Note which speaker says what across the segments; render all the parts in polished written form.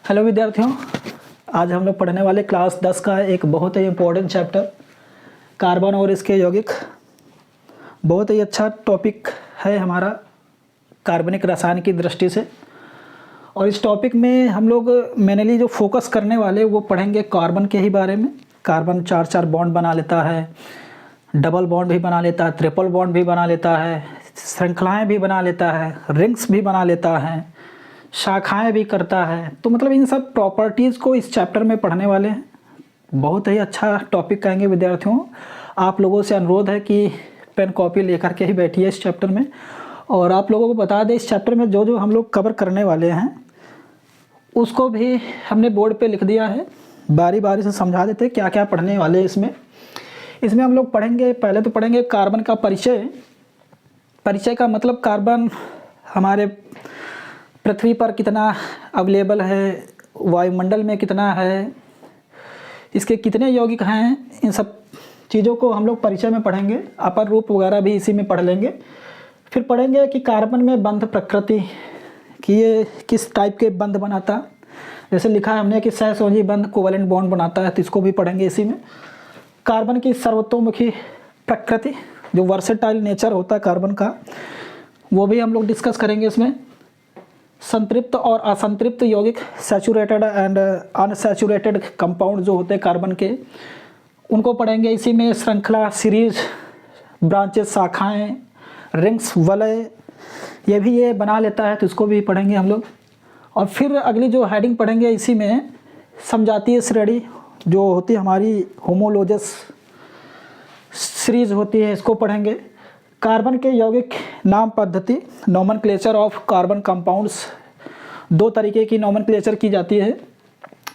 Speaker 1: Hello विद्यार्थियों, आज हम लोग पढ़ने वाले क्लास 10 का एक बहुत ही इम्पोर्टेंट चैप्टर कार्बन और इसके यौगिक। बहुत ही अच्छा टॉपिक है हमारा कार्बनिक रसायन की दृष्टि से। और इस टॉपिक में हम लोग मेनली जो फोकस करने वाले वो पढ़ेंगे कार्बन के ही बारे में। कार्बन 4 बॉन्ड बना लेता है, डबल बॉन्ड भी बना लेता है, ट्रिपल बॉन्ड भी बना लेता है, श्रृंखलाएँ भी बना लेता है, रिंग्स भी बना लेता है, शाखाएं भी करता है। तो मतलब इन सब प्रॉपर्टीज़ को इस चैप्टर में पढ़ने वाले हैं। बहुत ही अच्छा टॉपिक कहेंगे विद्यार्थियों। आप लोगों से अनुरोध है कि पेन कॉपी लेकर के ही बैठिए इस चैप्टर में। और आप लोगों को बता दें, इस चैप्टर में जो जो हम लोग कवर करने वाले हैं उसको भी हमने बोर्ड पे लिख दिया है। बारी बारी से समझा देते हैं क्या क्या पढ़ने वाले हैं इसमें हम लोग पढ़ेंगे। पहले तो पढ़ेंगे कार्बन का परिचय का मतलब कार्बन हमारे पृथ्वी पर कितना अवेलेबल है, वायुमंडल में कितना है, इसके कितने यौगिक हैं, इन सब चीज़ों को हम लोग परिचय में पढ़ेंगे। अपर रूप वगैरह भी इसी में पढ़ लेंगे। फिर पढ़ेंगे कि कार्बन में बंध प्रकृति कि ये किस टाइप के बंध बनाता। जैसे लिखा है हमने कि सहसंयोजी बंध कोवैलेंट बॉन्ड बनाता है, तो इसको भी पढ़ेंगे इसी में। कार्बन की सर्वतोमुखी प्रकृति, जो वर्सेटाइल नेचर होता है कार्बन का, वो भी हम लोग डिस्कस करेंगे इसमें। संतृप्त और असंतृप्त यौगिक, सैचुरेटेड एंड अनसैचुरेटेड कंपाउंड जो होते हैं कार्बन के, उनको पढ़ेंगे इसी में। श्रृंखला, सीरीज, ब्रांचेस, शाखाएं, रिंग्स, वलय, ये भी ये बना लेता है, तो इसको भी पढ़ेंगे हम लोग। और फिर अगली जो हेडिंग पढ़ेंगे इसी में, समजातीय श्रेणी जो होती है हमारी, होमोलोजस सीरीज होती है, इसको पढ़ेंगे। कार्बन के यौगिक नाम पद्धति, नोमेनक्लेचर ऑफ कार्बन कंपाउंड्स। दो तरीके की नोमेनक्लेचर की जाती है,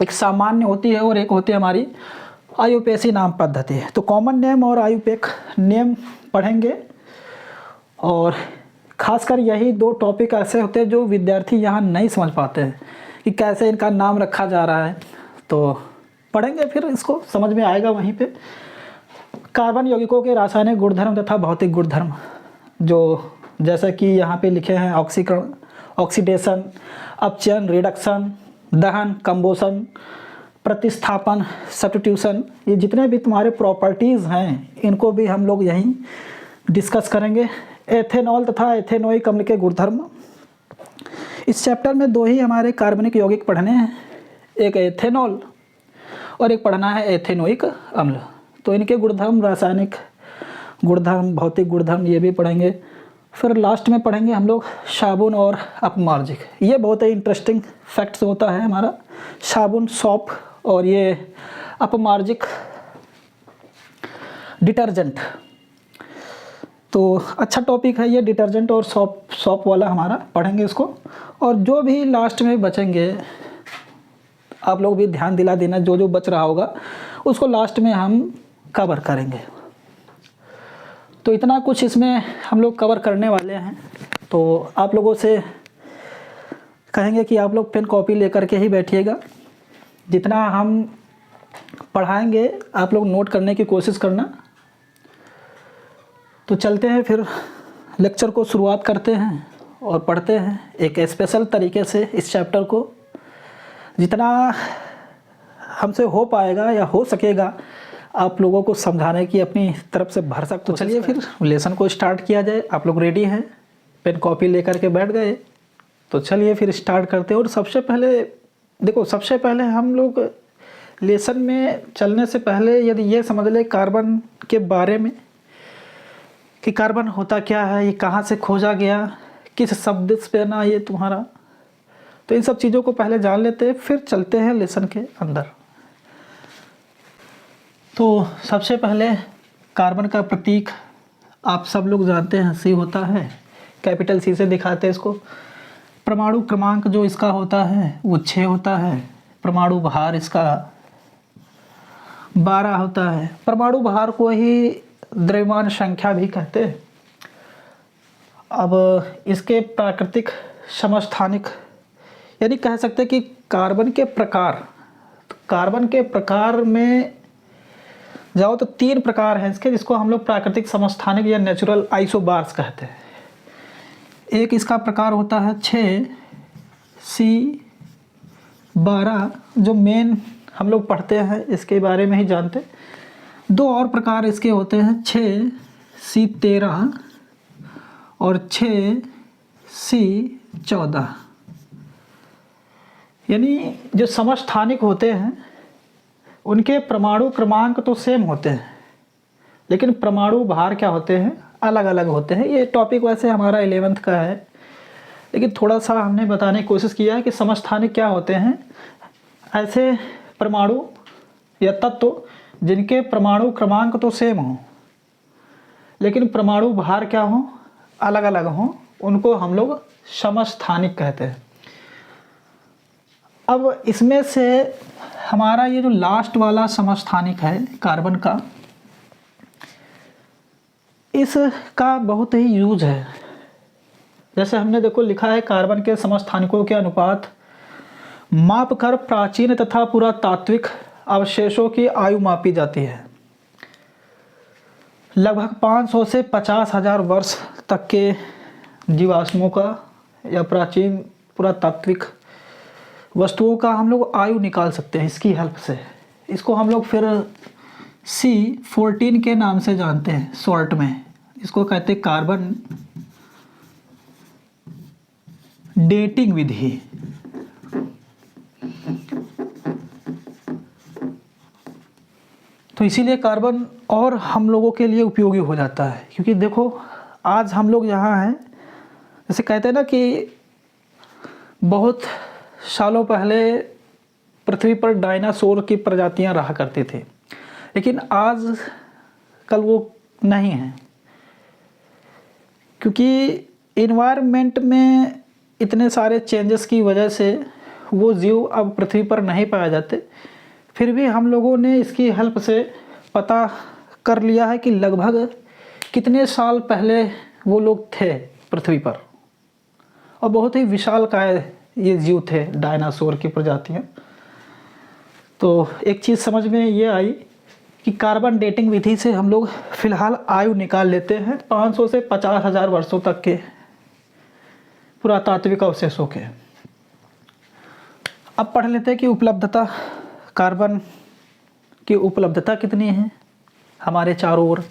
Speaker 1: एक सामान्य होती है और एक होती है हमारी आयुपेसी नाम पद्धति। तो कॉमन नेम और आयुपेक नेम पढ़ेंगे। और खासकर यही दो टॉपिक ऐसे होते हैं जो विद्यार्थी यहाँ नहीं समझ पाते हैं कि कैसे इनका नाम रखा जा रहा है, तो पढ़ेंगे, फिर इसको समझ में आएगा वहीं पे। कार्बन यौगिकों के रासायनिक गुणधर्म तथा भौतिक गुणधर्म, जो जैसा कि यहाँ पे लिखे हैं, ऑक्सीकरण, ऑक्सीडेशन, अपचयन, रिडक्शन, दहन, कंबोशन, प्रतिस्थापन, सब्स्टिट्यूशन, ये जितने भी तुम्हारे प्रॉपर्टीज़ हैं इनको भी हम लोग यहीं डिस्कस करेंगे। एथेनॉल तथा एथेनोइक अम्ल के गुणधर्म, इस चैप्टर में दो ही हमारे कार्बनिक यौगिक पढ़ने हैं, एक एथेनॉल और एक पढ़ना है एथेनोइक अम्ल। तो इनके गुणधर्म, रासायनिक गुणधर्म, भौतिक गुणधर्म, ये भी पढ़ेंगे। फिर लास्ट में पढ़ेंगे हम लोग साबुन और अपमार्जिक। ये बहुत ही इंटरेस्टिंग फैक्ट्स होता है हमारा, साबुन, सॉप, और ये अपमार्जिक डिटर्जेंट। तो अच्छा टॉपिक है ये डिटर्जेंट और सॉप वाला हमारा, पढ़ेंगे इसको। और जो भी लास्ट में बचेंगे आप लोग भी ध्यान दिला देना, जो जो बच रहा होगा उसको लास्ट में हम कवर करेंगे। तो इतना कुछ इसमें हम लोग कवर करने वाले हैं। तो आप लोगों से कहेंगे कि आप लोग पेन कॉपी लेकर के ही बैठिएगा। जितना हम पढ़ाएंगे आप लोग नोट करने की कोशिश करना। तो चलते हैं, फिर लेक्चर को शुरुआत करते हैं और पढ़ते हैं एक स्पेशल तरीके से इस चैप्टर को। जितना हमसे हो पाएगा या हो सकेगा आप लोगों को समझाने की अपनी तरफ से भरसक। तो चलिए फिर लेसन को स्टार्ट किया जाए। आप लोग रेडी हैं, पेन कॉपी लेकर के बैठ गए, तो चलिए फिर स्टार्ट करते हैं। और सबसे पहले देखो, सबसे पहले हम लोग लेसन में चलने से पहले यदि ये समझ ले कार्बन के बारे में कि कार्बन होता क्या है, ये कहाँ से खोजा गया, किस शब्द पे ना ये तुम्हारा, तो इन सब चीज़ों को पहले जान लेते हैं, फिर चलते हैं लेसन के अंदर। तो सबसे पहले कार्बन का प्रतीक आप सब लोग जानते हैं, सी होता है। कैपिटल सी से दिखाते हैं इसको। परमाणु क्रमांक जो इसका होता है वो 6 होता है। परमाणु भार इसका 12 होता है। परमाणु भार को ही द्रव्यमान संख्या भी कहते हैं। अब इसके प्राकृतिक समस्थानिक, यानी कह सकते हैं कि कार्बन के प्रकार, तो कार्बन के प्रकार में जाओ तो 3 प्रकार हैं इसके, जिसको हम लोग प्राकृतिक समस्थानिक या नेचुरल आइसोबार्स कहते हैं। एक इसका प्रकार होता है 6C 12 जो मेन हम लोग पढ़ते हैं इसके बारे में ही जानते। 2 और प्रकार इसके होते हैं, 6C13 और 6C14। यानी जो समस्थानिक होते हैं उनके परमाणु क्रमांक तो सेम होते हैं, लेकिन परमाणु भार क्या होते हैं, अलग अलग होते हैं। ये टॉपिक वैसे हमारा 11th का है, लेकिन थोड़ा सा हमने बताने की कोशिश किया है कि समस्थानिक क्या होते हैं, ऐसे परमाणु या तत्व जिनके परमाणु क्रमांक तो सेम हो लेकिन परमाणु भार क्या हो, अलग अलग हो, उनको हम लोग समस्थानिक कहते हैं। अब इसमें से हमारा ये जो लास्ट वाला समस्थानिक है कार्बन का, इसका बहुत ही यूज है। जैसे हमने देखो लिखा है, कार्बन के समस्थानिकों के अनुपात माप कर प्राचीन तथा पुरातात्विक अवशेषों की आयु मापी जाती है। लगभग 500 से 50,000 वर्ष तक के जीवाश्मों का या प्राचीन पुरातात्विक वस्तुओं का हम लोग आयु निकाल सकते हैं इसकी हेल्प से। इसको हम लोग फिर C14 के नाम से जानते हैं सॉल्ट में। इसको कहते हैं कार्बन डेटिंग विधि। तो इसीलिए कार्बन और हम लोगों के लिए उपयोगी हो जाता है, क्योंकि देखो आज हम लोग यहाँ हैं, जैसे कहते हैं ना कि बहुत सालों पहले पृथ्वी पर डायनासोर की प्रजातियां रहा करते थे, लेकिन आज कल वो नहीं हैं, क्योंकि इन्वायरमेंट में इतने सारे चेंजेस की वजह से वो जीव अब पृथ्वी पर नहीं पाए जाते। फिर भी हम लोगों ने इसकी हेल्प से पता कर लिया है कि लगभग कितने साल पहले वो लोग थे पृथ्वी पर, और बहुत ही विशालकाय ये जीव थे, डायनासोर की प्रजातियां। तो एक चीज़ समझ में ये आई कि कार्बन डेटिंग विधि से हम लोग फिलहाल आयु निकाल लेते हैं 500 से 50,000 वर्षों तक के पुरातात्विक अवशेषों के। अब पढ़ लेते हैं कि उपलब्धता, कार्बन की उपलब्धता कितनी है हमारे चारों ओर।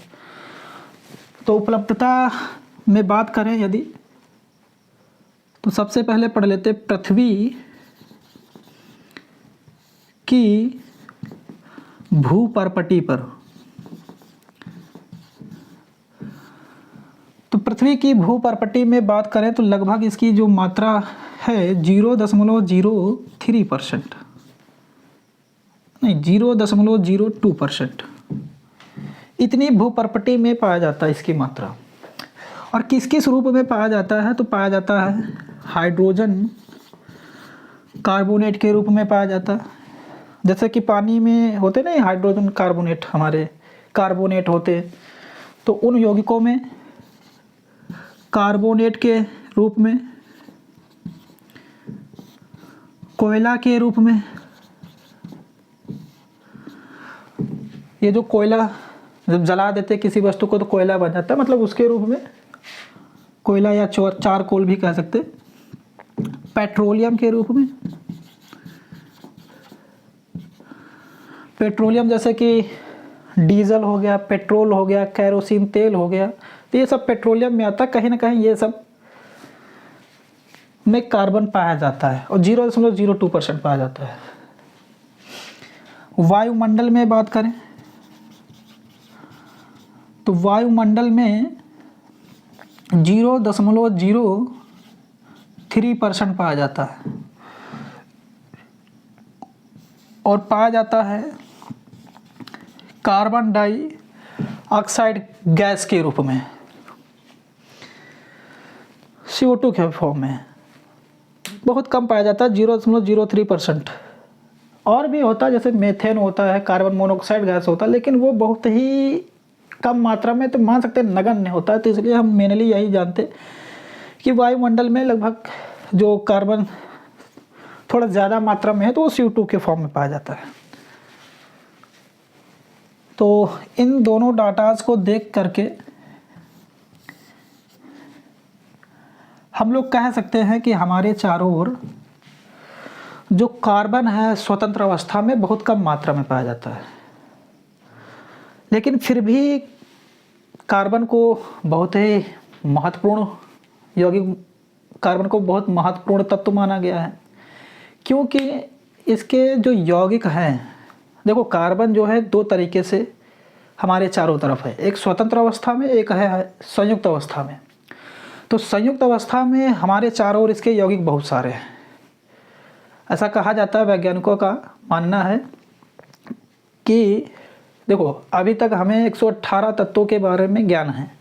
Speaker 1: तो उपलब्धता में बात करें यदि, तो सबसे पहले पढ़ लेते पृथ्वी की भूपर्पटी पर। तो पृथ्वी की भूपर्पटी में बात करें तो लगभग इसकी जो मात्रा है 0.03%, नहीं 0.02%, इतनी भूपर्पटी में पाया जाता है इसकी मात्रा। और किस किस रूप में पाया जाता है, तो पाया जाता है हाइड्रोजन कार्बोनेट के रूप में पाया जाता है। जैसे कि पानी में होते नहीं हाइड्रोजन कार्बोनेट, हमारे कार्बोनेट होते, तो उन यौगिकों में कार्बोनेट के रूप में, कोयला के रूप में, ये जो कोयला जब जला देते किसी वस्तु को तो कोयला बन जाता है, मतलब उसके रूप में कोयला या चारकोल भी कह सकते, पेट्रोलियम के रूप में, पेट्रोलियम जैसे कि डीजल हो गया, पेट्रोल हो गया, कैरोसिन तेल हो गया, तो ये सब पेट्रोलियम में आता है। कहीं ना कहीं ये सब में कार्बन पाया जाता है और 0.02% पाया जाता है। वायुमंडल में बात करें तो वायुमंडल में 0.03% पाया जाता है, और पाया जाता है कार्बन डाइऑक्साइड गैस के रूप में, CO2 के फॉर्म में बहुत कम पाया जाता है, 0.03%। और भी होता है जैसे मेथेन होता है, कार्बन मोनोऑक्साइड गैस होता है, लेकिन वो बहुत ही कम मात्रा में, तो मान सकते हैं नगण्य होता है। तो इसलिए हम मेनली यही जानते कि वायुमंडल में लगभग जो कार्बन थोड़ा ज़्यादा मात्रा में है तो वो CO2 के फॉर्म में पाया जाता है। तो इन दोनों डाटाज को देख करके हम लोग कह सकते हैं कि हमारे चारों ओर जो कार्बन है स्वतंत्र अवस्था में बहुत कम मात्रा में पाया जाता है, लेकिन फिर भी कार्बन को बहुत ही महत्वपूर्ण यौगिक, कार्बन को बहुत महत्वपूर्ण तत्व माना गया है, क्योंकि इसके जो यौगिक हैं, देखो कार्बन जो है दो तरीके से हमारे चारों तरफ है, एक स्वतंत्र अवस्था में, एक है संयुक्त अवस्था में। तो संयुक्त अवस्था में हमारे चारों ओर इसके यौगिक बहुत सारे हैं। ऐसा कहा जाता है, वैज्ञानिकों का मानना है कि देखो अभी तक हमें 118 तत्वों के बारे में ज्ञान है,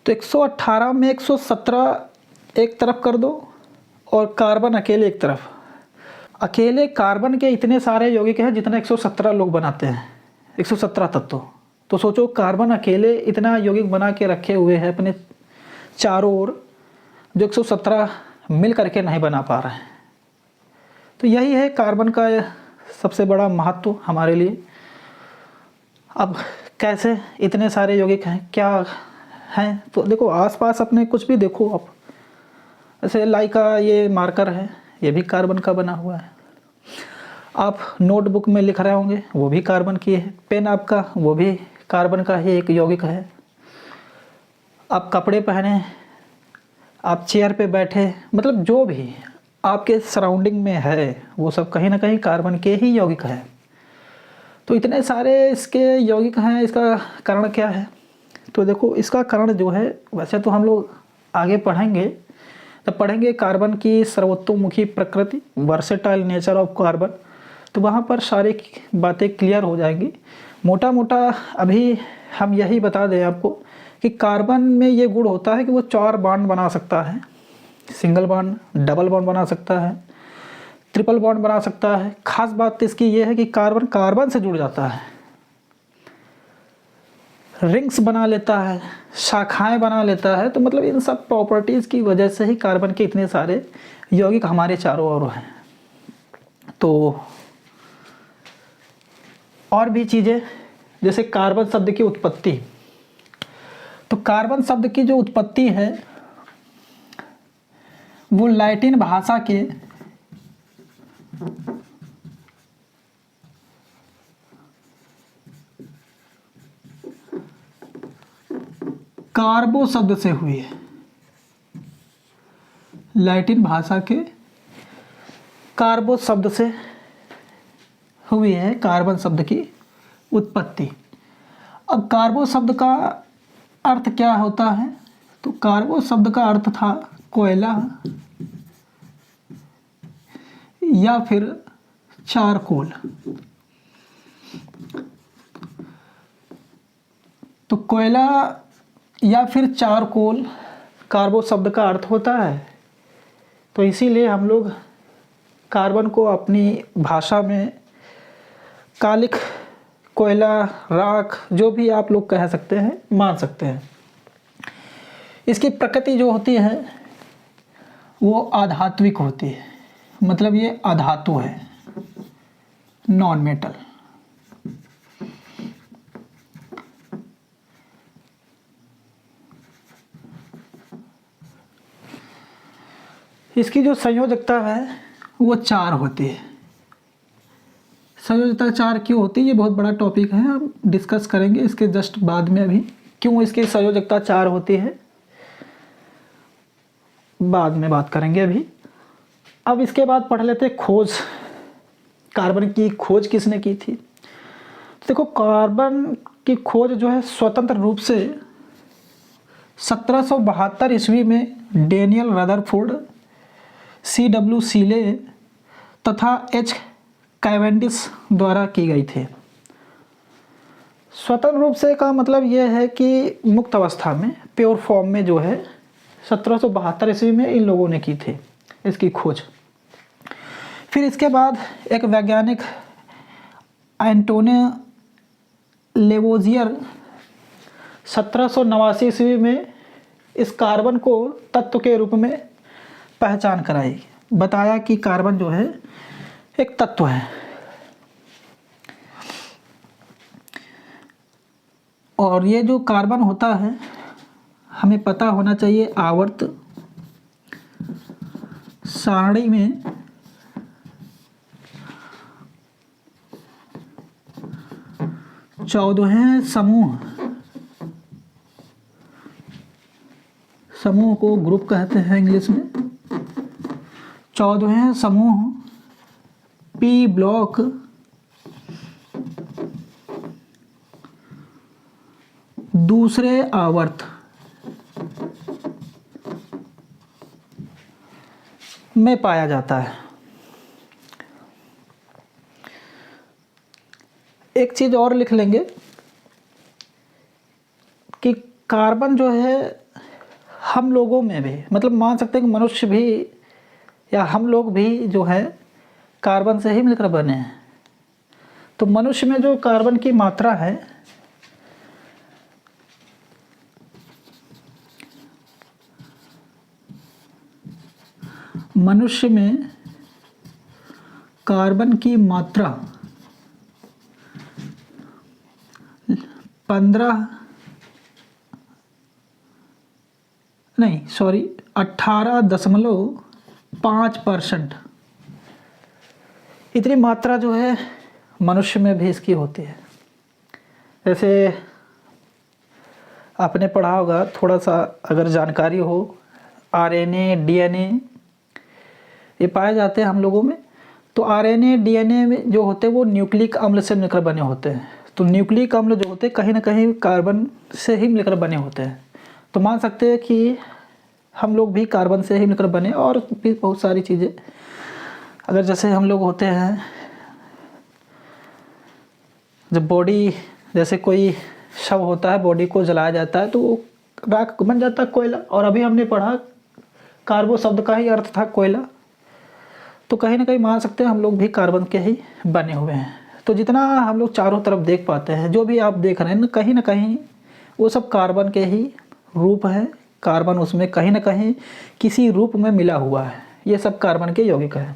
Speaker 1: तो 118 में 117 एक तरफ कर दो और कार्बन अकेले एक तरफ। अकेले कार्बन के इतने सारे यौगिक हैं जितने 117 लोग बनाते हैं, 117 तत्व। तो सोचो कार्बन अकेले इतना यौगिक बना के रखे हुए हैं अपने चारों ओर, जो 117 मिल करके नहीं बना पा रहे हैं। तो यही है कार्बन का सबसे बड़ा महत्व हमारे लिए। अब कैसे इतने सारे यौगिक हैं, क्या हैं, तो देखो आसपास अपने कुछ भी देखो आप, ऐसे लाइका ये मार्कर है, ये भी कार्बन का बना हुआ है। आप नोटबुक में लिख रहे होंगे, वो भी कार्बन की है। पेन आपका, वो भी कार्बन का ही एक यौगिक है। आप कपड़े पहने, आप चेयर पे बैठे, मतलब जो भी आपके सराउंडिंग में है वो सब कहीं ना कहीं कार्बन के ही यौगिक है। तो इतने सारे इसके यौगिक हैं, इसका कारण क्या है? तो देखो इसका कारण जो है, वैसे तो हम लोग आगे पढ़ेंगे, तब पढ़ेंगे कार्बन की सर्वतोमुखी प्रकृति, वर्सेटाइल नेचर ऑफ कार्बन, तो वहाँ पर सारी बातें क्लियर हो जाएंगी। मोटा मोटा अभी हम यही बता दें आपको कि कार्बन में ये गुण होता है कि वो 4 बॉन्ड बना सकता है, सिंगल बॉन्ड, डबल बॉन्ड बना सकता है, ट्रिपल बॉन्ड बना सकता है। खास बात इसकी ये है कि कार्बन कार्बन से जुड़ जाता है, रिंग्स बना लेता है, शाखाएं बना लेता है। तो मतलब इन सब प्रॉपर्टीज़ की वजह से ही कार्बन के इतने सारे यौगिक हमारे चारों ओर हैं। तो और भी चीज़ें, जैसे कार्बन शब्द की उत्पत्ति, तो कार्बन शब्द की जो उत्पत्ति है वो लैटिन भाषा के कार्बो शब्द से हुई है। लैटिन भाषा के कार्बो शब्द से हुई है कार्बन शब्द की उत्पत्ति। अब कार्बो शब्द का अर्थ क्या होता है? तो कार्बो शब्द का अर्थ था कोयला या फिर चारकोल। तो कोयला या फिर चारकोल कार्बो शब्द का अर्थ होता है। तो इसीलिए हम लोग कार्बन को अपनी भाषा में कालिक, कोयला, राख, जो भी आप लोग कह सकते हैं, मान सकते हैं। इसकी प्रकृति जो होती है वो आधात्विक होती है, मतलब ये अधातु है, नॉन मेटल। इसकी जो संयोजकता है वो 4 होती है। संयोजकता 4 क्यों होती है, ये बहुत बड़ा टॉपिक है, हम डिस्कस करेंगे इसके जस्ट बाद में। अभी क्यों इसकी संयोजकता 4 होती है बाद में बात करेंगे अभी। अब इसके बाद पढ़ लेते हैं खोज। कार्बन की खोज किसने की थी? देखो कार्बन की खोज जो है स्वतंत्र रूप से 1772 ईस्वी में डेनियल रदरफोर्ड, C.W. सीले तथा H. कैवेंडिश द्वारा की गई थी। स्वतंत्र रूप से का मतलब यह है कि मुक्त अवस्था में, प्योर फॉर्म में जो है 1772 ईस्वी में इन लोगों ने की थी इसकी खोज। फिर इसके बाद एक वैज्ञानिक एंटोनियो लेवोजियर 1789 ईस्वी में इस कार्बन को तत्व के रूप में पहचान कराई, बताया कि कार्बन जो है एक तत्व है। और ये जो कार्बन होता है हमें पता होना चाहिए, आवर्त सारणी में 14वें समूह को ग्रुप कहते हैं इंग्लिश में। 14वें समूह पी ब्लॉक दूसरे आवर्त में पाया जाता है। एक चीज़ और लिख लेंगे कि कार्बन जो है हम लोगों में भी, मतलब मान सकते हैं कि मनुष्य भी या हम लोग भी जो है कार्बन से ही मिलकर बने हैं। तो मनुष्य में जो कार्बन की मात्रा है मनुष्य में कार्बन की मात्रा 18.5% इतनी मात्रा जो है मनुष्य में भी इसकी होती है। जैसे आपने पढ़ा होगा, थोड़ा सा अगर जानकारी हो, आरएनए, डीएनए ये पाए जाते हैं हम लोगों में। तो आरएनए, डीएनए में जो होते हैं वो न्यूक्लिक अम्ल से मिलकर बने होते हैं। तो न्यूक्लिक अम्ल जो होते हैं कहीं ना कहीं कार्बन से ही मिलकर बने होते हैं। तो मान सकते हैं कि हम लोग भी कार्बन से ही मिलकर बने, और भी बहुत सारी चीज़ें। अगर जैसे हम लोग होते हैं, जब बॉडी, जैसे कोई शव होता है, बॉडी को जलाया जाता है तो वो राख बन जाता है, कोयला। और अभी हमने पढ़ा कार्बो शब्द का ही अर्थ था कोयला। तो कहीं ना कहीं मान सकते हैं हम लोग भी कार्बन के ही बने हुए हैं। तो जितना हम लोग चारों तरफ देख पाते हैं, जो भी आप देख रहे हैं ना कहीं वो सब कार्बन के ही रूप है। कार्बन उसमें कहीं ना कहीं किसी रूप में मिला हुआ है। ये सब कार्बन के यौगिक है।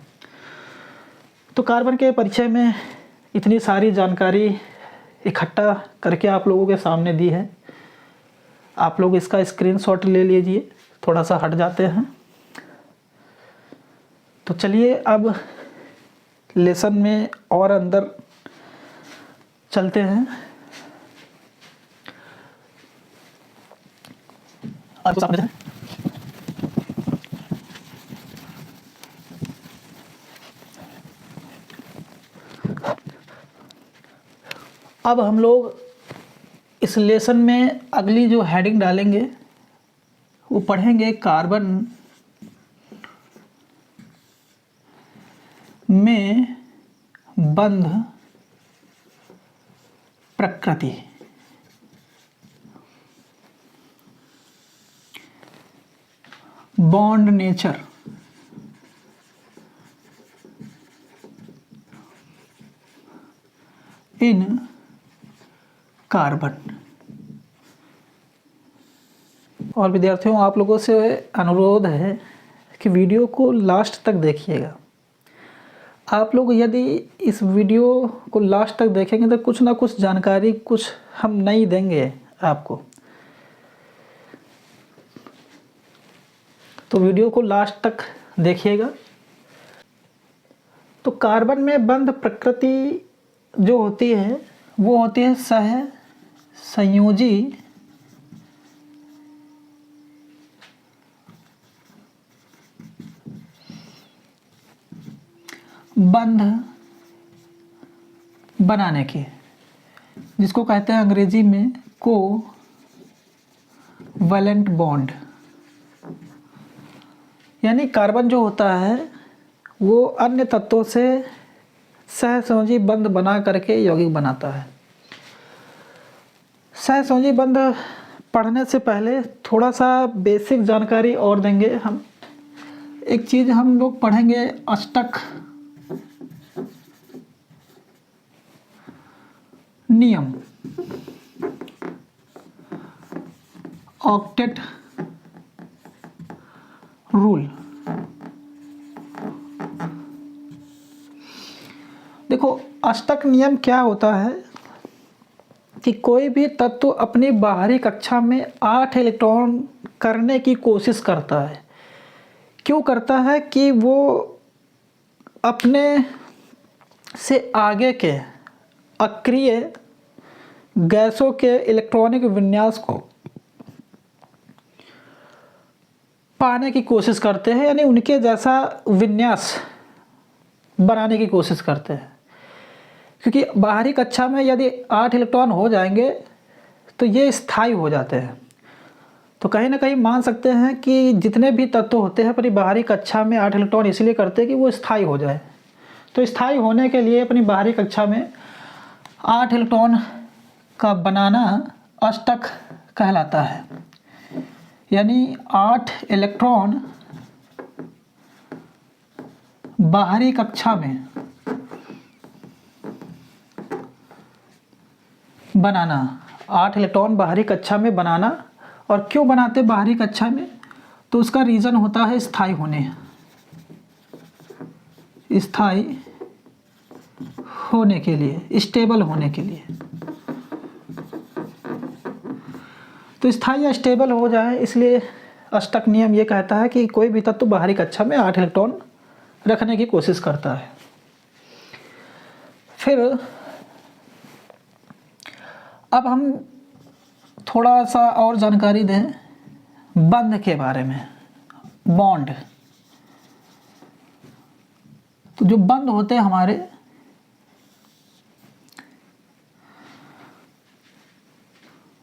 Speaker 1: तो कार्बन के परिचय में इतनी सारी जानकारी इकट्ठा करके आप लोगों के सामने दी है। आप लोग इसका स्क्रीनशॉट ले लीजिए। थोड़ा सा हट जाते हैं। तो चलिए अब लेसन में और अंदर चलते हैं। आपको सामने है। अब हम लोग इस लेसन में अगली जो हेडिंग डालेंगे वो पढ़ेंगे कार्बन में बंध प्रकृति। Bond nature in carbon. और विद्यार्थियों, आप लोगों से अनुरोध है कि वीडियो को लास्ट तक देखिएगा। आप लोग यदि इस वीडियो को लास्ट तक देखेंगे तो कुछ ना कुछ जानकारी कुछ हम नई देंगे आपको। तो वीडियो को लास्ट तक देखिएगा। तो कार्बन में बंध प्रकृति जो होती है वो होती है सह संयोजी बंध बनाने की, जिसको कहते हैं अंग्रेजी में कोवैलेंट बॉन्ड। यानी कार्बन जो होता है वो अन्य तत्वों से सहसंयोजी बंध बना करके यौगिक बनाता है। सहसंयोजी बंध पढ़ने से पहले थोड़ा सा बेसिक जानकारी और देंगे हम। एक चीज़ हम लोग पढ़ेंगे, अष्टक नियम, ऑक्टेट रूल। देखो, अष्टक नियम क्या होता है कि कोई भी तत्व अपनी बाहरी कक्षा में 8 इलेक्ट्रॉन करने की कोशिश करता है। क्यों करता है? कि वो अपने से आगे के अक्रिय गैसों के इलेक्ट्रॉनिक विन्यास को पाने की कोशिश करते हैं, यानी उनके जैसा विन्यास बनाने की कोशिश करते हैं। क्योंकि बाहरी कक्षा में यदि 8 इलेक्ट्रॉन हो जाएंगे तो ये स्थायी हो जाते हैं। तो कहीं ना कहीं मान सकते हैं कि जितने भी तत्व होते हैं अपनी बाहरी कक्षा में 8 इलेक्ट्रॉन इसलिए करते हैं कि वो स्थायी हो जाए। तो स्थायी होने के लिए अपनी बाहरी कक्षा में 8 इलेक्ट्रॉन का बनाना अष्टक कहलाता है। यानी 8 इलेक्ट्रॉन बाहरी कक्षा में बनाना, 8 इलेक्ट्रॉन बाहरी कक्षा में बनाना। और क्यों बनाते बाहरी कक्षा में? तो उसका रीज़न होता है स्थायी होने, स्थायी होने के लिए, स्टेबल होने के लिए। तो स्थायी या स्टेबल हो जाए, इसलिए अष्टक नियम ये कहता है कि कोई भी तत्व बाहरी कक्षा में 8 इलेक्ट्रॉन रखने की कोशिश करता है। फिर अब हम थोड़ा सा और जानकारी दें बंध के बारे में, बॉन्ड। तो जो बंध होते हैं हमारे,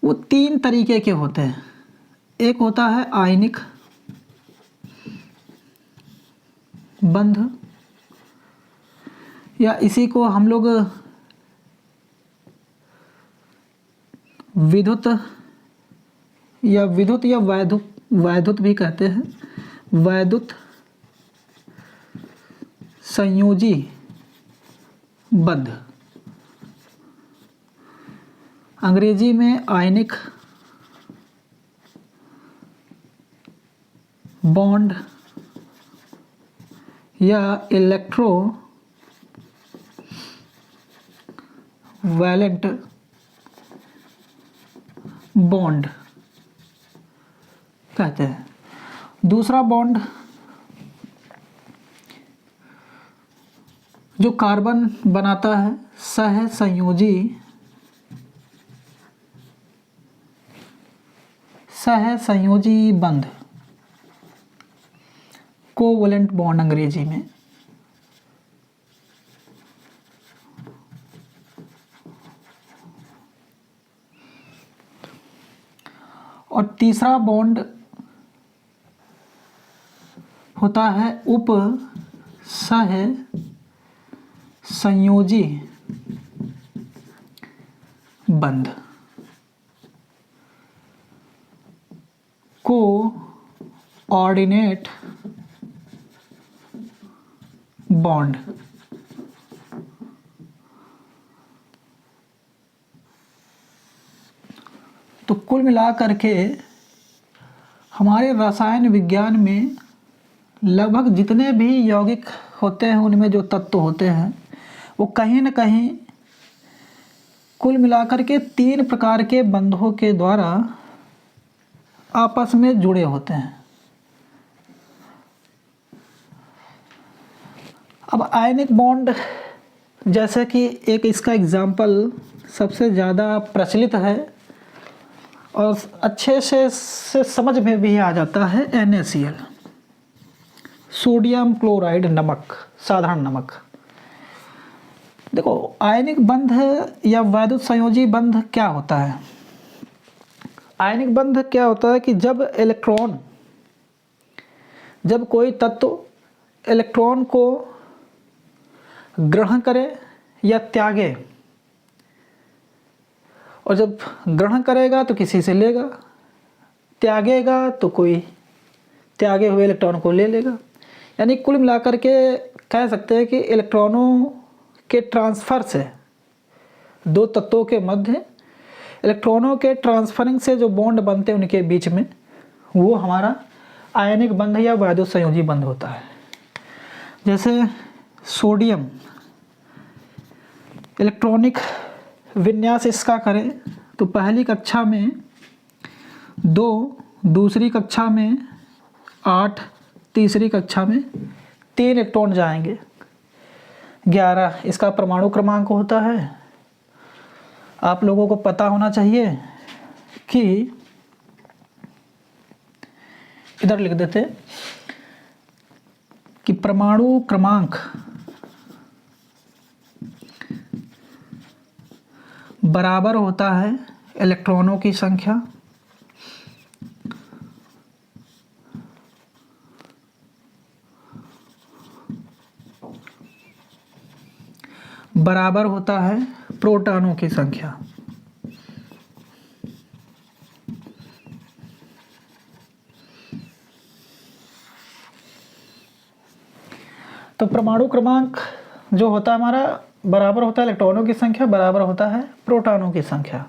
Speaker 1: वो 3 तरीके के होते हैं। एक होता है आयनिक बंध, या इसी को हम लोग विद्युत या वैद्युत भी कहते हैं, वैद्युत संयोजी बंध। अंग्रेजी में आयनिक बॉन्ड या इलेक्ट्रो वैलेंट बॉन्ड कहते हैं। दूसरा बॉन्ड जो कार्बन बनाता है, सह संयोजी बंध, कोवलेंट बॉन्ड अंग्रेजी में। और तीसरा बॉन्ड होता है उप सह संयोजी बंध, कोऑर्डिनेट बॉन्ड। तो कुल मिलाकर के हमारे रसायन विज्ञान में लगभग जितने भी यौगिक होते हैं, उनमें जो तत्व होते हैं, वो कहीं न कहीं कुल मिलाकर के 3 प्रकार के बंधों के द्वारा आपस में जुड़े होते हैं। अब आयनिक बॉन्ड, जैसे कि एक इसका एग्जाम्पल सबसे ज़्यादा प्रचलित है और अच्छे से समझ में भी आ जाता है, NaCl, सोडियम क्लोराइड नमक, साधारण नमक। देखो आयनिक बंध या वैद्युत संयोजी बंध क्या होता है? आयनिक बंध क्या होता है कि जब कोई तत्व इलेक्ट्रॉन को ग्रहण करे या त्यागे, और जब ग्रहण करेगा तो किसी से लेगा, त्यागेगा तो कोई त्यागे हुए इलेक्ट्रॉन को ले लेगा। यानी कुल मिलाकर के कह सकते हैं कि इलेक्ट्रॉनों के ट्रांसफ़र से, 2 तत्वों के मध्य इलेक्ट्रॉनों के ट्रांसफरिंग से जो बॉन्ड बनते हैं उनके बीच में, वो हमारा आयनिक बंध या वैद्युत संयोजी बंध होता है। जैसे सोडियम, इलेक्ट्रॉनिक विन्यास इसका करें तो पहली कक्षा में 2, दूसरी कक्षा में 8, तीसरी कक्षा में 3 इलेक्ट्रॉन जाएंगे, 11 इसका परमाणु क्रमांक होता है। आप लोगों को पता होना चाहिए कि इधर लिख देते कि परमाणु क्रमांक बराबर होता है इलेक्ट्रॉनों की संख्या बराबर होता है प्रोटॉनों की संख्या। तो परमाणु क्रमांक जो होता है हमारा बराबर होता है इलेक्ट्रॉनों की संख्या बराबर होता है प्रोटॉनों की संख्या।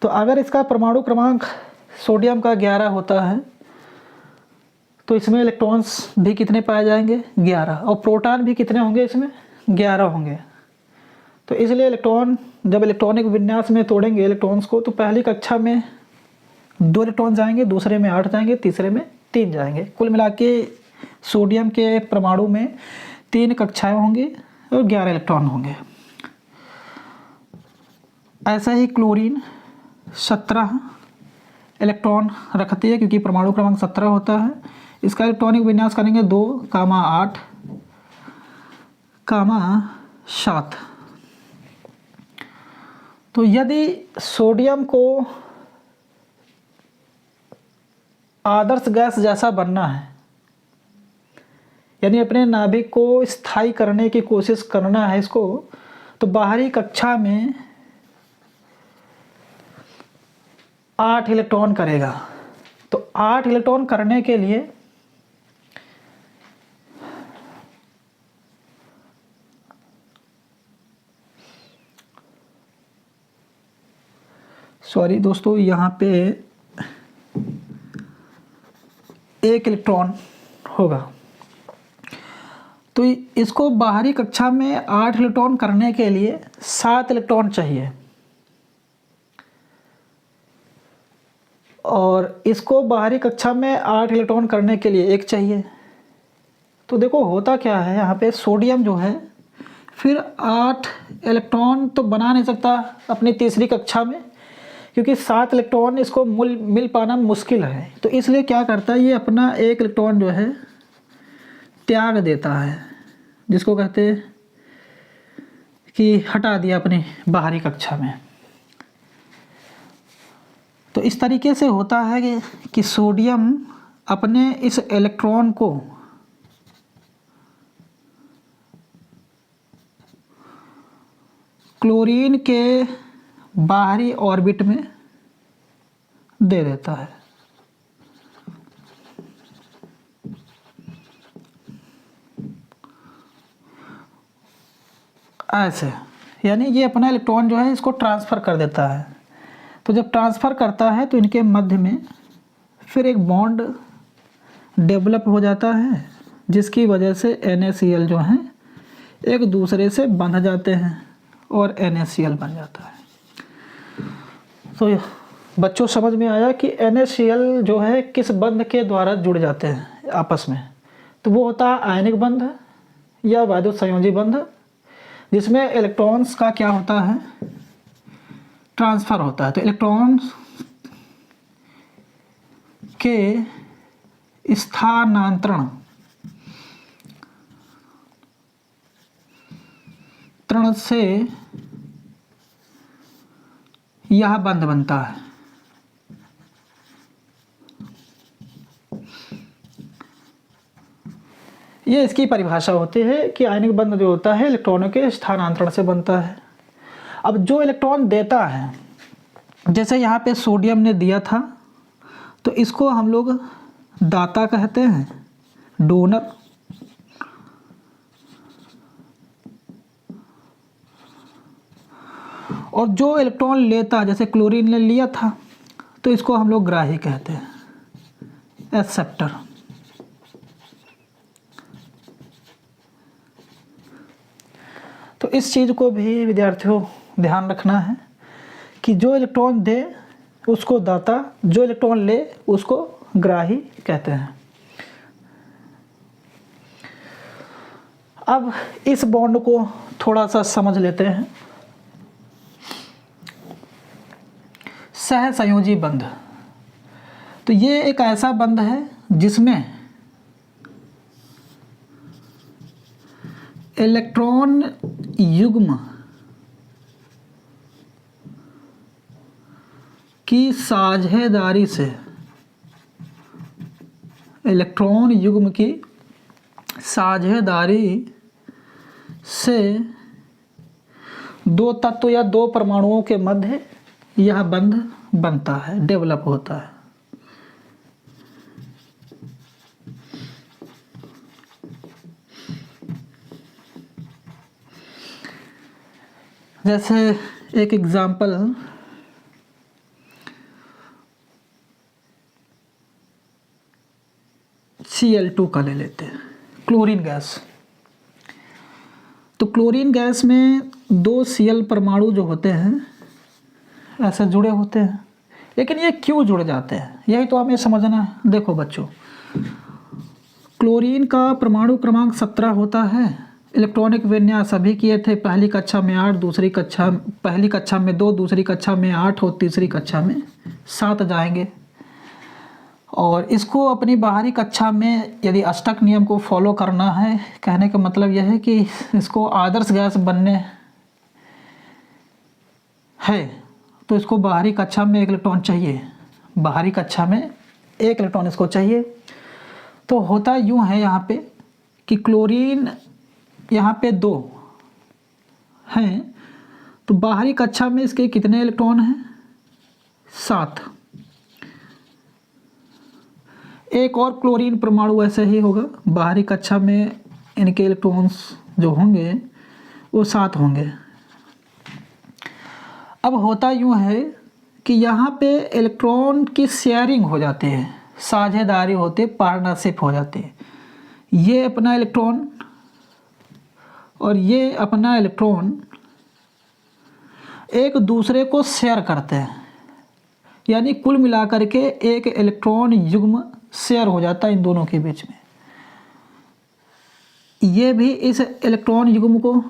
Speaker 1: तो अगर इसका परमाणु क्रमांक सोडियम का 11 होता है तो इसमें इलेक्ट्रॉन्स भी कितने पाए जाएंगे 11, और प्रोटॉन भी कितने होंगे इसमें 11 होंगे। तो इसलिए इलेक्ट्रॉन जब इलेक्ट्रॉनिक विन्यास में तोड़ेंगे इलेक्ट्रॉन्स को तो पहली कक्षा में 2 इलेक्ट्रॉन जाएंगे, दूसरे में 8 जाएंगे, तीसरे में 3 जाएंगे। कुल मिला के सोडियम के परमाणु में 3 कक्षाएं होंगी और 11 इलेक्ट्रॉन होंगे। ऐसा ही क्लोरीन 17 इलेक्ट्रॉन रखती है क्योंकि परमाणु क्रमांक 17 होता है। इसका इलेक्ट्रॉनिक विन्यास करेंगे 2, 8, 7। तो यदि सोडियम को आदर्श गैस जैसा बनना है, यानी अपने नाभिक को स्थायी करने की कोशिश करना है इसको, तो बाहरी कक्षा में 8 इलेक्ट्रॉन करेगा। तो 8 इलेक्ट्रॉन करने के लिए सॉरी दोस्तों, यहाँ पे 1 इलेक्ट्रॉन होगा। तो इसको बाहरी कक्षा में 8 इलेक्ट्रॉन करने के लिए 7 इलेक्ट्रॉन चाहिए, और इसको बाहरी कक्षा में 8 इलेक्ट्रॉन करने के लिए 1 चाहिए। तो देखो होता क्या है, यहाँ पे सोडियम जो है फिर 8 इलेक्ट्रॉन तो बना नहीं सकता अपनी तीसरी कक्षा में, क्योंकि 7 इलेक्ट्रॉन इसको मिल पाना मुश्किल है। तो इसलिए क्या करता है, ये अपना 1 इलेक्ट्रॉन जो है त्याग देता है, जिसको कहते हैं कि हटा दिया अपनी बाहरी कक्षा में। तो इस तरीके से होता है कि सोडियम अपने इस इलेक्ट्रॉन को क्लोरीन के बाहरी ऑर्बिट में दे देता है। ऐसे यानी ये अपना इलेक्ट्रॉन जो है इसको ट्रांसफ़र कर देता है। तो जब ट्रांसफ़र करता है तो इनके मध्य में फिर एक बॉन्ड डेवलप हो जाता है, जिसकी वजह से NaCl जो हैं एक दूसरे से बंध जाते हैं और NaCl बन जाता है। तो बच्चों समझ में आया कि NaCl जो है किस बंध के द्वारा जुड़ जाते हैं आपस में। तो वो होता है आयनिक बंध या वैद्युत संयोजी बंध, जिसमें इलेक्ट्रॉन्स का क्या होता है ट्रांसफ़र होता है। तो इलेक्ट्रॉन्स के स्थानांतरण से यह बंध बनता है। ये इसकी परिभाषा होती है कि आयनिक बंध जो होता है इलेक्ट्रॉनों के स्थानांतरण से बनता है। अब जो इलेक्ट्रॉन देता है, जैसे यहाँ पे सोडियम ने दिया था, तो इसको हम लोग दाता कहते हैं, डोनर। और जो इलेक्ट्रॉन लेता, जैसे क्लोरीन ने लिया था, तो इसको हम लोग ग्राही कहते हैं, एक्सेप्टर। तो इस चीज़ को भी विद्यार्थियों ध्यान रखना है कि जो इलेक्ट्रॉन दे उसको दाता, जो इलेक्ट्रॉन ले उसको ग्राही कहते हैं। अब इस बॉन्ड को थोड़ा सा समझ लेते हैं। सहसंयोजी बंध। तो ये एक ऐसा बंध है जिसमें इलेक्ट्रॉन युग्म की साझेदारी से, इलेक्ट्रॉन युग्म की साझेदारी से दो तत्व या दो परमाणुओं के मध्य यह बंध बनता है, डेवलप होता है। जैसे एक एग्जाम्पल Cl2 का ले लेते हैं, क्लोरीन गैस। तो क्लोरीन गैस में दो Cl परमाणु जो होते हैं ऐसे जुड़े होते हैं, लेकिन ये क्यों जुड़ जाते हैं यही तो हमें समझना है। देखो बच्चों, क्लोरीन का परमाणु क्रमांक 17 होता है। इलेक्ट्रॉनिक विन्यास अभी किए थे, पहली कक्षा में 8, पहली कक्षा में 2, दूसरी कक्षा में 8 और तीसरी कक्षा में 7 जाएंगे। और इसको अपनी बाहरी कक्षा में यदि अष्टक नियम को फॉलो करना है, कहने का मतलब यह है कि इसको आदर्श गैस बनने है तो इसको बाहरी कक्षा में 1 इलेक्ट्रॉन चाहिए, बाहरी कक्षा में 1 इलेक्ट्रॉन इसको चाहिए। तो होता यूँ है यहाँ पे कि क्लोरीन यहाँ पे 2 हैं, तो बाहरी कक्षा में इसके कितने इलेक्ट्रॉन हैं? 7। एक और क्लोरीन परमाणु ऐसे ही होगा, बाहरी कक्षा में इनके इलेक्ट्रॉन्स जो होंगे वो 7 होंगे। अब होता यूँ है कि यहाँ पे इलेक्ट्रॉन की शेयरिंग हो जाती है, साझेदारी होती है, पार्टनरशिप हो जाती है। ये अपना इलेक्ट्रॉन और ये अपना इलेक्ट्रॉन एक दूसरे को शेयर करते हैं, यानी कुल मिलाकर के एक इलेक्ट्रॉन युग्म शेयर हो जाता है इन दोनों के बीच में। ये भी इस इलेक्ट्रॉन युग्म को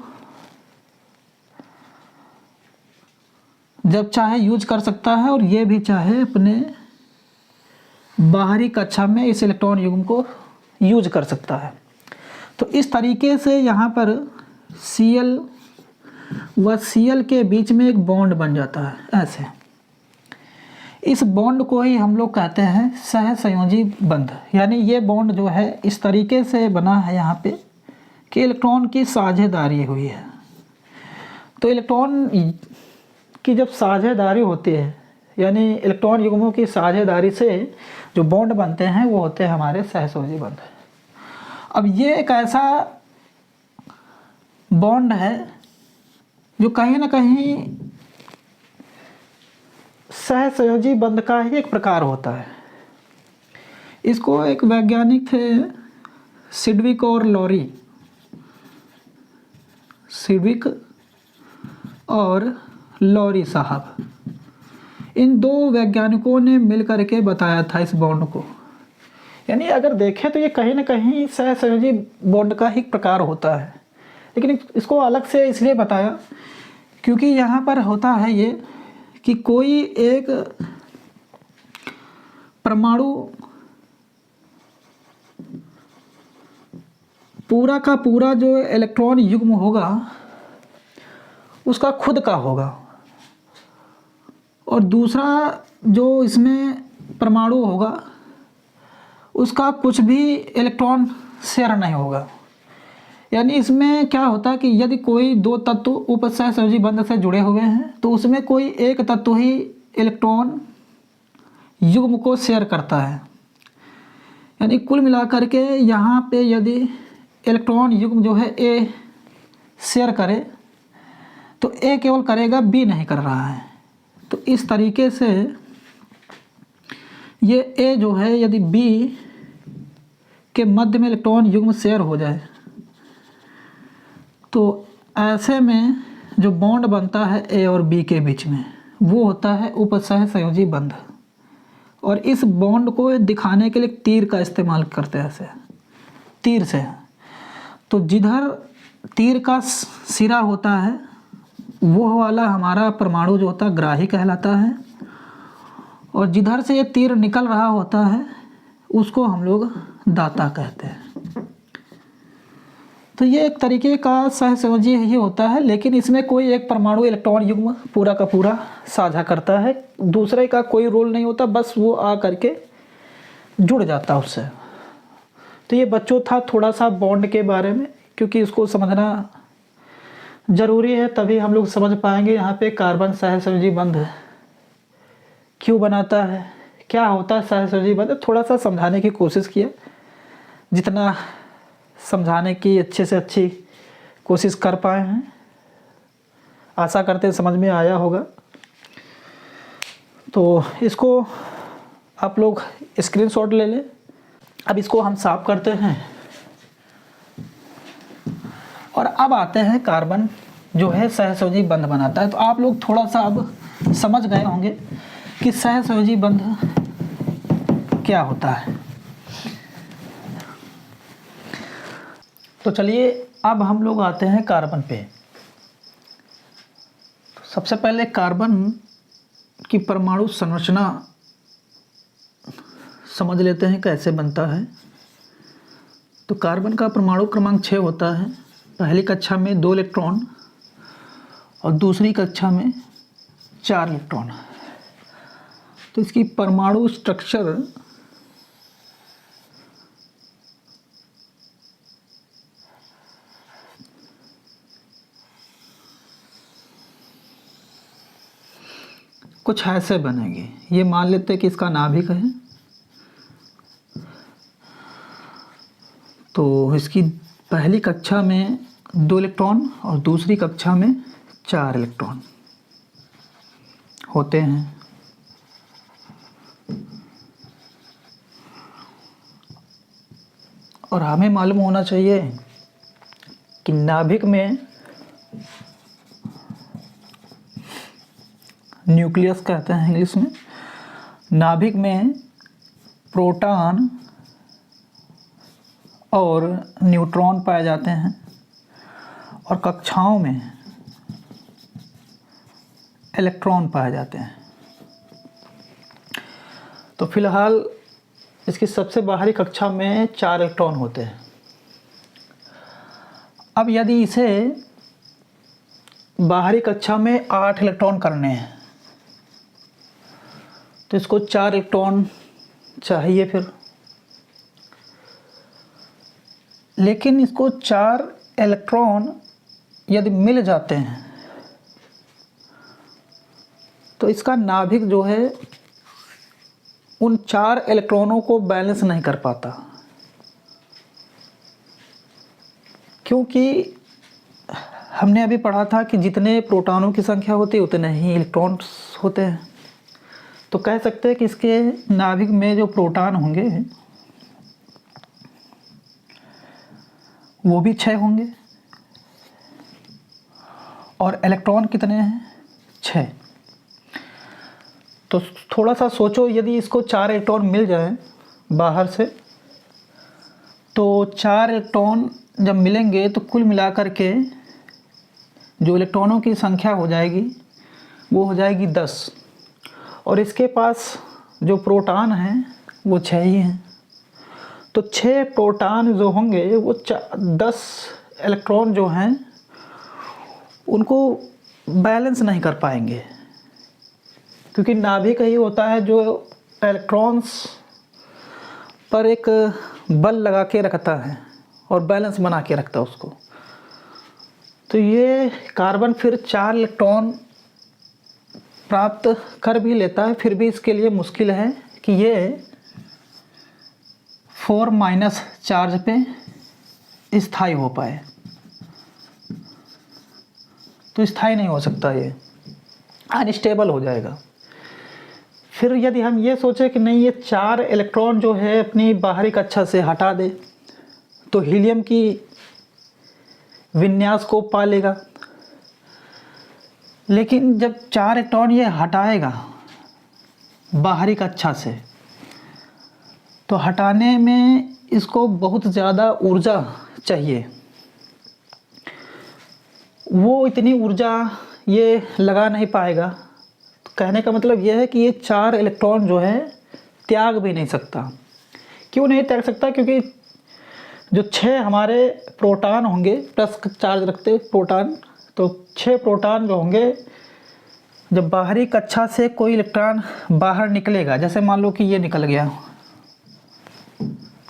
Speaker 1: जब चाहे यूज कर सकता है और ये भी चाहे अपने बाहरी कक्षा में इस इलेक्ट्रॉन युग्म को यूज कर सकता है। तो इस तरीके से यहाँ पर Cl व Cl के बीच में एक बॉन्ड बन जाता है ऐसे। इस बॉन्ड को ही हम लोग कहते हैं सहसंयोजी बंध। यानी ये बॉन्ड जो है इस तरीके से बना है यहाँ पे कि इलेक्ट्रॉन की साझेदारी हुई है। तो इलेक्ट्रॉन की जब साझेदारी होती है, यानी इलेक्ट्रॉन युग्मों की साझेदारी से जो बॉन्ड बनते हैं वो होते हैं हमारे सहसंयोजी बंध। अब ये एक ऐसा बॉन्ड है जो कहीं ना कहीं सहसंयोजी बंध का ही एक प्रकार होता है। इसको एक वैज्ञानिक थे सिडविक और लॉरी, सिडविक और लॉरी साहब, इन दो वैज्ञानिकों ने मिलकर के बताया था इस बॉन्ड को। यानी अगर देखें तो ये कहीं ना कहीं सहसंयोजी बॉन्ड का ही प्रकार होता है, लेकिन इसको अलग से इसलिए बताया क्योंकि यहाँ पर होता है ये कि कोई एक परमाणु पूरा का पूरा जो इलेक्ट्रॉन युग्म होगा उसका खुद का होगा, और दूसरा जो इसमें परमाणु होगा उसका कुछ भी इलेक्ट्रॉन शेयर नहीं होगा। यानी इसमें क्या होता है कि यदि कोई दो तत्व उपसहसंयोजी बंध से जुड़े हुए हैं तो उसमें कोई एक तत्व ही इलेक्ट्रॉन युग्म को शेयर करता है। यानी कुल मिलाकर के यहाँ पे यदि इलेक्ट्रॉन युग्म जो है ए शेयर करे तो ए केवल करेगा, बी नहीं कर रहा है। तो इस तरीके से ये ए जो है यदि बी के मध्य में इलेक्ट्रॉन युग्म शेयर हो जाए तो ऐसे में जो बॉन्ड बनता है ए और बी के बीच में वो होता है उपसहसंयोजी बंध। और इस बॉन्ड को दिखाने के लिए तीर का इस्तेमाल करते हैं, ऐसे तीर से। तो जिधर तीर का सिरा होता है वो वाला हमारा परमाणु जो होता है ग्राही कहलाता है, और जिधर से ये तीर निकल रहा होता है उसको हम लोग दाता कहते हैं। तो ये एक तरीके का सहसंयोजी ही होता है, लेकिन इसमें कोई एक परमाणु इलेक्ट्रॉन युग्म पूरा का पूरा साझा करता है, दूसरे का कोई रोल नहीं होता, बस वो आ करके जुड़ जाता उससे। तो ये बच्चों था थोड़ा सा बॉन्ड के बारे में, क्योंकि इसको समझना ज़रूरी है, तभी हम लोग समझ पाएंगे यहाँ पे कार्बन सहसंयोजी बंध क्यों बनाता है, क्या होता है सहसंयोजी बंध। थोड़ा सा समझाने की कोशिश किया, जितना समझाने की अच्छे से अच्छी कोशिश कर पाए हैं। आशा करते हैं समझ में आया होगा। तो इसको आप लोग स्क्रीनशॉट ले लें। अब इसको हम साफ करते हैं और अब आते हैं कार्बन जो है सहसंयोजी बंध बनाता है। तो आप लोग थोड़ा सा अब समझ गए होंगे कि सहसंयोजी बंध क्या होता है। तो चलिए अब हम लोग आते हैं कार्बन पे। तो सबसे पहले कार्बन की परमाणु संरचना समझ लेते हैं कैसे बनता है। तो कार्बन का परमाणु क्रमांक 6 होता है। पहली कक्षा में 2 इलेक्ट्रॉन और दूसरी कक्षा में 4 इलेक्ट्रॉन। तो इसकी परमाणु स्ट्रक्चर कुछ ऐसे बनेगी। ये मान लेते हैं कि इसका नाभिक है। तो इसकी पहली कक्षा में 2 इलेक्ट्रॉन और दूसरी कक्षा में 4 इलेक्ट्रॉन होते हैं। और हमें मालूम होना चाहिए कि नाभिक में न्यूक्लियस कहते हैं इंग्लिश में, नाभिक में प्रोटॉन और न्यूट्रॉन पाए जाते हैं और कक्षाओं में इलेक्ट्रॉन पाए जाते हैं। तो फिलहाल इसकी सबसे बाहरी कक्षा में 4 इलेक्ट्रॉन होते हैं। अब यदि इसे बाहरी कक्षा में 8 इलेक्ट्रॉन करने हैं तो इसको 4 इलेक्ट्रॉन चाहिए फिर, लेकिन इसको 4 इलेक्ट्रॉन यदि मिल जाते हैं तो इसका नाभिक जो है उन 4 इलेक्ट्रॉनों को बैलेंस नहीं कर पाता, क्योंकि हमने अभी पढ़ा था कि जितने प्रोटॉनों की संख्या होती है उतने ही इलेक्ट्रॉन्स होते हैं। तो कह सकते हैं कि इसके नाभिक में जो प्रोटॉन होंगे वो भी 6 होंगे और इलेक्ट्रॉन कितने हैं? 6। तो थोड़ा सा सोचो, यदि इसको 4 इलेक्ट्रॉन मिल जाए बाहर से, तो 4 इलेक्ट्रॉन जब मिलेंगे तो कुल मिलाकर के जो इलेक्ट्रॉनों की संख्या हो जाएगी वो हो जाएगी 10। और इसके पास जो प्रोटॉन हैं वो 6 ही हैं। तो 6 प्रोटॉन जो होंगे वो 10 इलेक्ट्रॉन जो हैं उनको बैलेंस नहीं कर पाएंगे, क्योंकि नाभिक ही होता है जो इलेक्ट्रॉन्स पर एक बल लगा के रखता है और बैलेंस बना के रखता है उसको। तो ये कार्बन फिर 4 इलेक्ट्रॉन प्राप्त कर भी लेता है, फिर भी इसके लिए मुश्किल है कि ये 4- चार्ज पे स्थायी हो पाए। तो स्थायी नहीं हो सकता, ये अनस्टेबल हो जाएगा। फिर यदि हम ये सोचें कि नहीं, ये 4 इलेक्ट्रॉन जो है अपनी बाहरी कक्षा से हटा दे तो हीलियम की विन्यास को पा लेगा। लेकिन जब 4 इलेक्ट्रॉन ये हटाएगा बाहरी कक्षा से तो हटाने में इसको बहुत ज़्यादा ऊर्जा चाहिए। वो इतनी ऊर्जा ये लगा नहीं पाएगा, कहने का मतलब यह है कि ये 4 इलेक्ट्रॉन जो है त्याग भी नहीं सकता। क्यों नहीं त्याग सकता? क्योंकि जो 6 हमारे प्रोटॉन होंगे, प्लस चार्ज रखते प्रोटॉन, तो 6 प्रोटॉन जो होंगे, जब बाहरी कक्षा से कोई इलेक्ट्रॉन बाहर निकलेगा, जैसे मान लो कि ये निकल गया,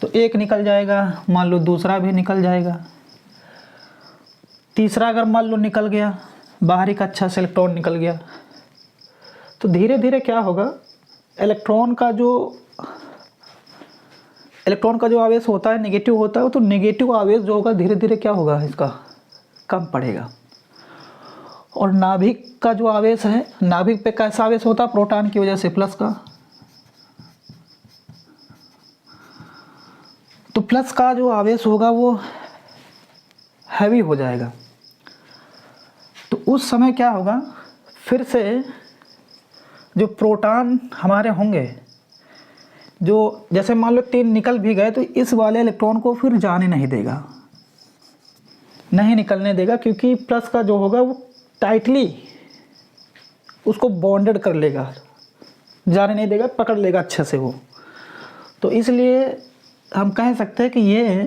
Speaker 1: तो एक निकल जाएगा, मान लो दूसरा भी निकल जाएगा, तीसरा अगर मान लो निकल गया, बाहरी कक्षा से इलेक्ट्रॉन निकल गया, तो धीरे धीरे क्या होगा, इलेक्ट्रॉन का जो आवेश होता है नेगेटिव होता है, तो नेगेटिव आवेश जो होगा धीरे धीरे क्या होगा, इसका कम पड़ेगा। और नाभिक का जो आवेश है, नाभिक पे कैसा आवेश होता है, प्रोटॉन की वजह से प्लस का, तो प्लस का जो आवेश होगा वो हैवी हो जाएगा। तो उस समय क्या होगा, फिर से जो प्रोटॉन हमारे होंगे, जो जैसे मान लो 3 निकल भी गए, तो इस वाले इलेक्ट्रॉन को फिर जाने नहीं देगा, नहीं निकलने देगा, क्योंकि प्लस का जो होगा वो टाइटली उसको बॉन्डेड कर लेगा, जाने नहीं देगा, पकड़ लेगा अच्छे से वो। तो इसलिए हम कह सकते हैं कि ये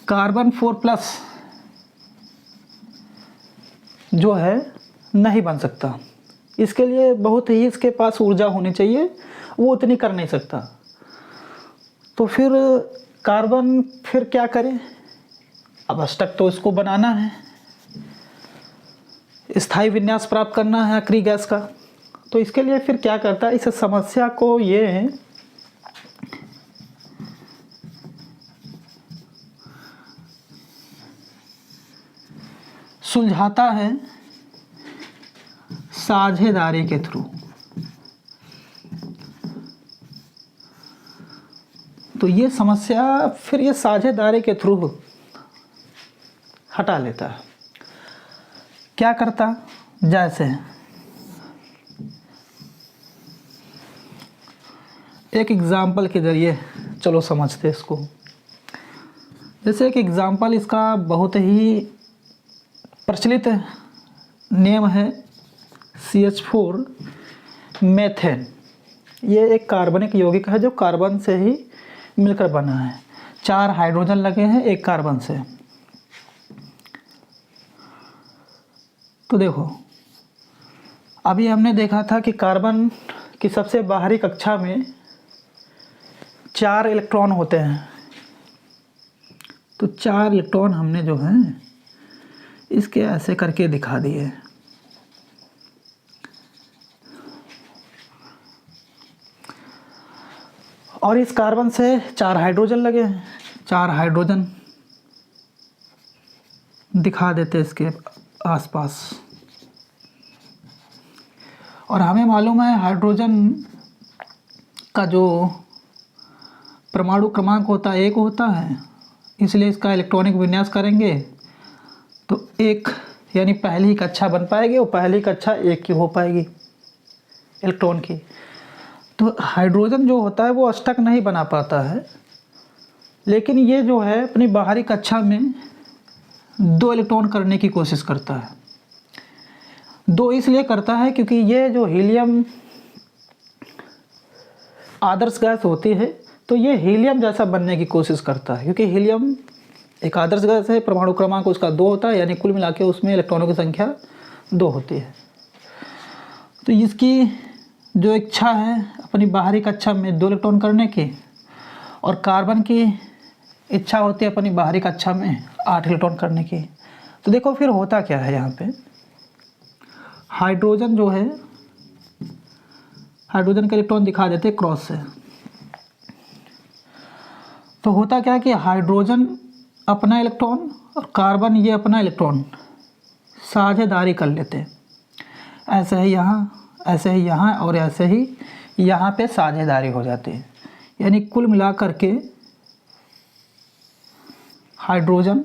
Speaker 1: कार्बन 4+ जो है नहीं बन सकता। इसके लिए बहुत ही इसके पास ऊर्जा होनी चाहिए, वो उतनी कर नहीं सकता। तो फिर कार्बन फिर क्या करे, अब अष्टक तो इसको बनाना है, स्थायी विन्यास प्राप्त करना है आखिरी गैस का। तो इसके लिए फिर क्या करता है, इस समस्या को ये सुलझाता है साझेदारी के थ्रू। तो ये समस्या फिर ये साझेदारी के थ्रू हटा लेता है। क्या करता, जैसे एक एग्जाम्पल के जरिए चलो समझते इसको। जैसे एक एग्जाम्पल इसका बहुत ही प्रचलित नियम है CH4 मेथेन। ये एक कार्बनिक यौगिक है जो कार्बन से ही मिलकर बना है। 4 हाइड्रोजन लगे हैं एक कार्बन से। तो देखो, अभी हमने देखा था कि कार्बन की सबसे बाहरी कक्षा में 4 इलेक्ट्रॉन होते हैं। तो 4 इलेक्ट्रॉन हमने जो हैं इसके ऐसे करके दिखा दिए। और इस कार्बन से 4 हाइड्रोजन लगे हैं, 4 हाइड्रोजन दिखा देते इसके आसपास। और हमें मालूम है हाइड्रोजन का जो परमाणु क्रमांक होता है 1 होता है, इसलिए इसका इलेक्ट्रॉनिक विन्यास करेंगे तो 1 यानी पहली कक्षा बन पाएगी, और पहली कक्षा 1 की हो पाएगी इलेक्ट्रॉन की। तो हाइड्रोजन जो होता है वो अष्टक नहीं बना पाता है, लेकिन ये जो है अपनी बाहरी कक्षा में 2 इलेक्ट्रॉन करने की कोशिश करता है। 2 इसलिए करता है क्योंकि ये जो हीलियम आदर्श गैस होती है, तो ये हीलियम जैसा बनने की कोशिश करता है, क्योंकि हीलियम एक आदर्श गैस है, परमाणु क्रमांक उसका 2 होता है, यानी कुल मिला के उसमें इलेक्ट्रॉनों की संख्या 2 होती है। तो इसकी जो इच्छा है अपनी बाहरी कक्षा में 2 इलेक्ट्रॉन करने की, और कार्बन की इच्छा होती है अपनी बाहरी कक्षा में 8 इलेक्ट्रॉन करने की। तो देखो फिर होता क्या है, यहाँ पे हाइड्रोजन जो है, हाइड्रोजन का इलेक्ट्रॉन दिखा देते क्रॉस से। तो होता क्या है कि हाइड्रोजन अपना इलेक्ट्रॉन और कार्बन ये अपना इलेक्ट्रॉन साझेदारी कर लेते हैं। ऐसे ही यहाँ, ऐसे ही यहाँ, और ऐसे ही यहाँ पे साझेदारी हो जाती है। यानी कुल मिलाकर के हाइड्रोजन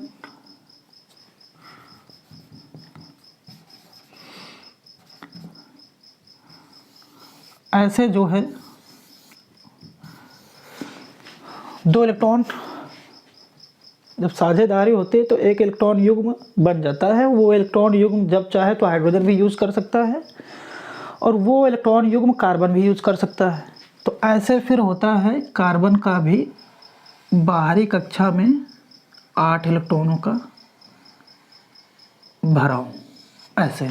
Speaker 1: ऐसे जो है 2 इलेक्ट्रॉन जब साझेदारी होती है तो एक इलेक्ट्रॉन युग्म बन जाता है। वो इलेक्ट्रॉन युग्म जब चाहे तो हाइड्रोजन भी यूज़ कर सकता है और वो इलेक्ट्रॉन युग्म कार्बन भी यूज़ कर सकता है। तो ऐसे फिर होता है कार्बन का भी बाहरी कक्षा में 8 इलेक्ट्रॉनों का भराव। ऐसे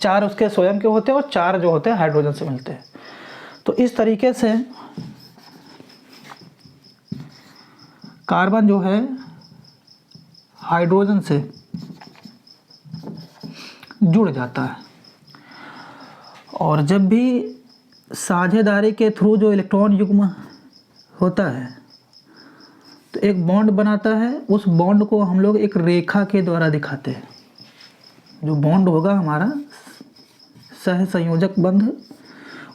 Speaker 1: 4 उसके स्वयं के होते हैं और 4 जो होते हैं हाइड्रोजन से मिलते हैं। तो इस तरीके से कार्बन जो है हाइड्रोजन से जुड़ जाता है और जब भी साझेदारी के थ्रू जो इलेक्ट्रॉन युग्म होता है तो एक बॉन्ड बनाता है। उस बॉन्ड को हम लोग एक रेखा के द्वारा दिखाते हैं। जो बॉन्ड होगा हमारा सहसंयोजक बंध,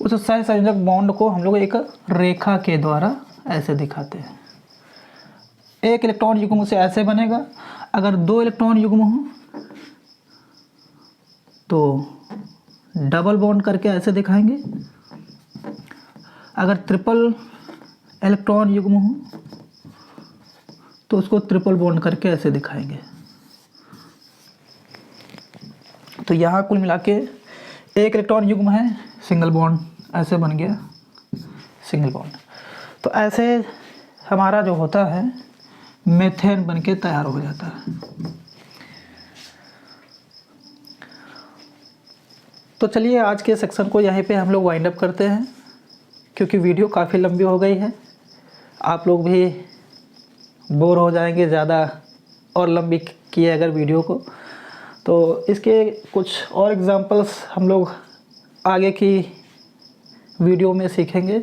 Speaker 1: उस सहसंयोजक बॉन्ड को हम लोग एक रेखा के द्वारा ऐसे दिखाते हैं। एक इलेक्ट्रॉन युग्म से ऐसे बनेगा। अगर 2 इलेक्ट्रॉन युग्म हो तो डबल बॉन्ड करके ऐसे दिखाएंगे। अगर ट्रिपल इलेक्ट्रॉन युग्म हो तो उसको ट्रिपल बॉन्ड करके ऐसे दिखाएंगे। तो यहाँ कुल मिला के एक इलेक्ट्रॉन युग्म है, सिंगल बॉन्ड ऐसे बन गया, सिंगल बॉन्ड। तो ऐसे हमारा जो होता है मेथेन बनके तैयार हो जाता है। तो चलिए आज के सेक्शन को यहीं पे हम लोग वाइंड अप करते हैं, क्योंकि वीडियो काफ़ी लंबी हो गई है। आप लोग भी बोर हो जाएंगे ज़्यादा और लंबी किए अगर वीडियो को। तो इसके कुछ और एग्जांपल्स हम लोग आगे की वीडियो में सीखेंगे।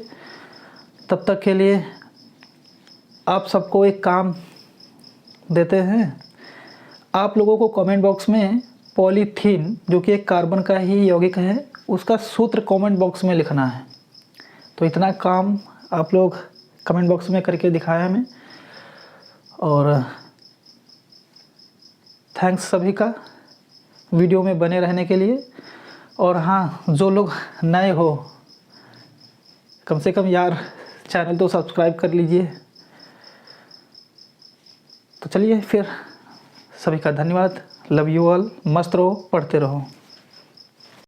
Speaker 1: तब तक के लिए आप सबको एक काम देते हैं। आप लोगों को कमेंट बॉक्स में पॉलीथीन, जो कि एक कार्बन का ही यौगिक है, उसका सूत्र कमेंट बॉक्स में लिखना है। तो इतना काम आप लोग कमेंट बॉक्स में करके दिखाया हमें। और थैंक्स सभी का वीडियो में बने रहने के लिए। और हाँ, जो लोग नए हो कम से कम यार चैनल तो सब्सक्राइब कर लीजिए। तो चलिए फिर, सभी का धन्यवाद। Love you all. मस्त रहो, पढ़ते रहो।